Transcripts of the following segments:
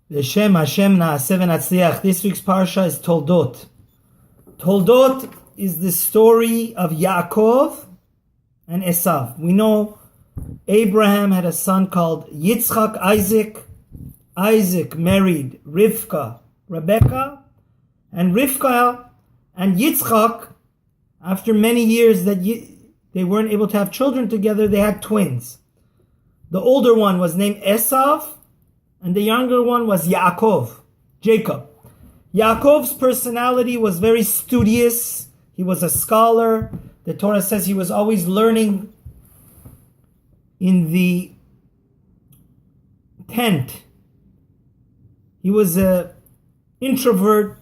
L'Shem Hashem Na'aseh v'Natzliach. This week's Parsha is Toldot. Toldot is the story of Yaakov and ESAV. We know Abraham had a son called Yitzchak, Isaac. Isaac married Rivka, Rebecca, and Rivka and Yitzchak, after many years that they weren't able to have children together, they had twins. The older one was named ESAV, and the younger one was Yaakov, Jacob. Yaakov's personality was very studious. He was a scholar. The Torah says he was always learning in the tent. He was an introvert,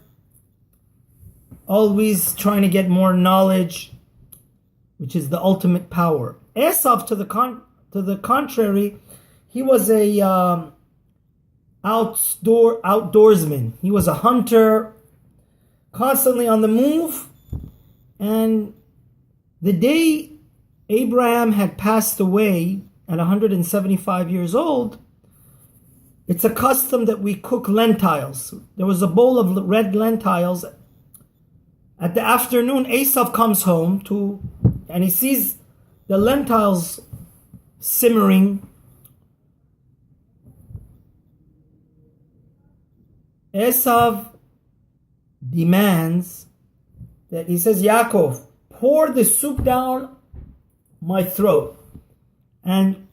always trying to get more knowledge, which is the ultimate power. ESAV, to the contrary, he was a outdoorsman. He was a hunter, constantly on the move. And the day Abraham had passed away at 175 years old, it's a custom that we cook lentils. There was a bowl of red lentils. At the afternoon, ESAV comes home and he sees the lentils simmering. ESAV demands that, he says, Yaakov, pour the soup down my throat. And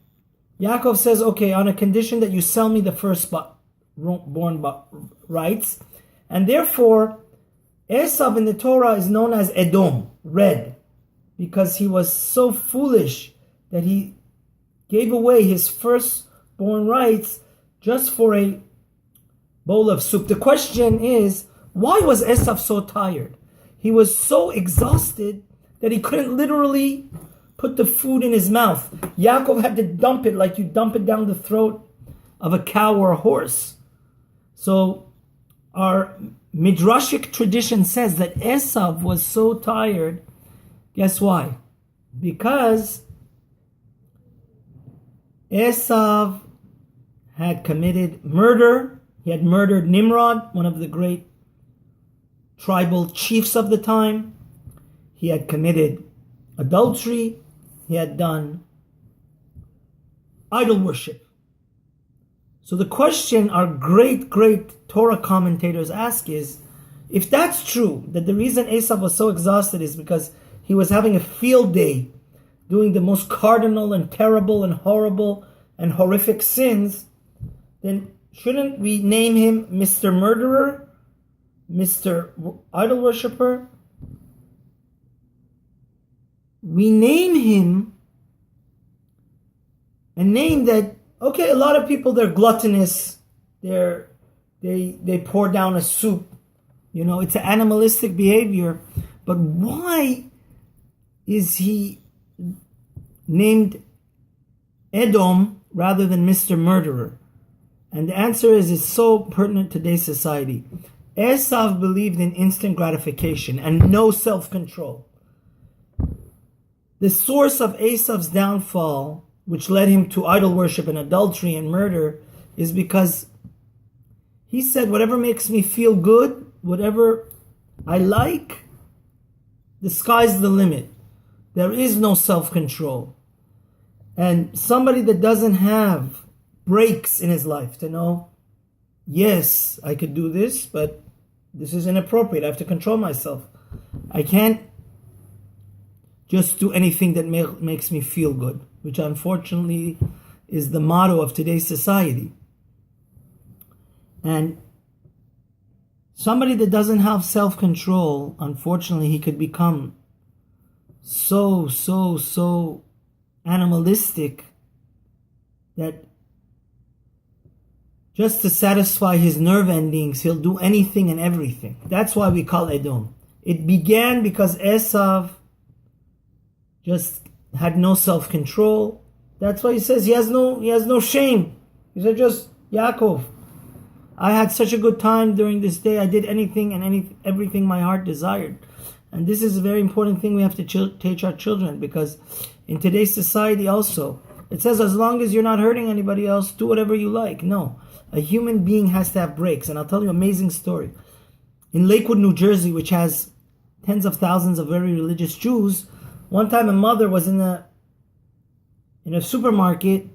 Yaakov says, okay, on a condition that you sell me the firstborn rights. And therefore, ESAV in the Torah is known as Edom, red, because he was so foolish that he gave away his firstborn rights just for a bowl of soup. The question is, why was ESAV so tired? He was so exhausted that he couldn't literally put the food in his mouth. Yaakov had to dump it like you dump it down the throat of a cow or a horse. So our midrashic tradition says that ESAV was so tired. Guess why? Because ESAV had committed murder. He had murdered Nimrod, one of the great tribal chiefs of the time. He had committed adultery. He had done idol worship. So the question our great Torah commentators ask is, if that's true, that the reason ESAV was so exhausted is because he was having a field day doing the most cardinal and terrible and horrible and horrific sins, then shouldn't we name him Mr. Murderer, Mr. Idol Worshipper? We name him a name that, okay, a lot of people, they're gluttonous, they pour down a soup, it's an animalistic behavior. But why is he named Edom rather than Mr. Murderer? And the answer is, it's so pertinent to today's society. ESAV believed in instant gratification and no self-control. The source of ESAV's downfall, which led him to idol worship and adultery and murder, is because he said, whatever makes me feel good, whatever I like, the sky's the limit. There is no self-control. And somebody that doesn't have breaks in his life to know, yes, I could do this, but this is inappropriate. I have to control myself. I can't just do anything that makes me feel good, which unfortunately is the motto of today's society. And somebody that doesn't have self-control, unfortunately, he could become so animalistic that just to satisfy his nerve endings, he'll do anything and everything. That's why we call Edom. It began because ESAV just had no self-control. That's why he says he has no shame. He said, just Yaakov, I had such a good time during this day. I did anything and everything my heart desired. And this is a very important thing we have to teach our children, because in today's society also, it says as long as you're not hurting anybody else, do whatever you like. No. A human being has to have breaks. And I'll tell you an amazing story. In Lakewood, New Jersey, which has tens of thousands of very religious Jews, one time a mother was in a supermarket,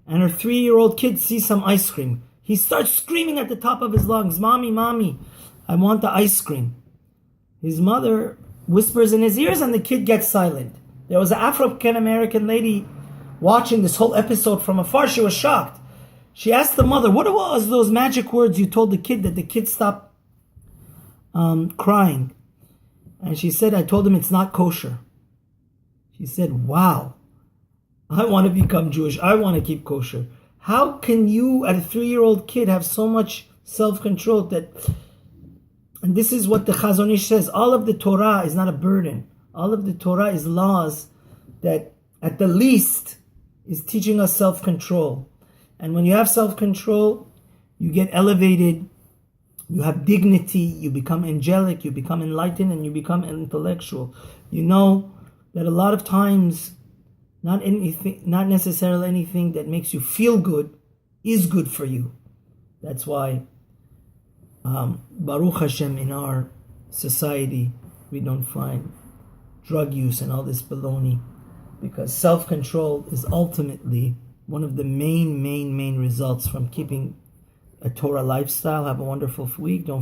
and her 3-year-old kid sees some ice cream. He starts screaming at the top of his lungs, "Mommy, mommy, I want the ice cream." His mother whispers in his ears, and the kid gets silent. There was an African-American lady watching this whole episode from afar. She was shocked. She asked the mother, "What was those magic words you told the kid that the kid stopped crying?" And she said, "I told him it's not kosher." She said, "Wow, I want to become Jewish. I want to keep kosher." How can you, at a 3-year-old kid, have so much self-control that... And this is what the Chazon Ish says. All of the Torah is not a burden. All of the Torah is laws that, at the least, is teaching us self-control. And when you have self-control, you get elevated, you have dignity, you become angelic, you become enlightened, and you become intellectual. You know that a lot of times, not necessarily anything that makes you feel good is good for you. That's why, Baruch Hashem, in our society, we don't find drug use and all this baloney, because self-control is ultimately one of the main results from keeping a Torah lifestyle. Have a wonderful week. Don't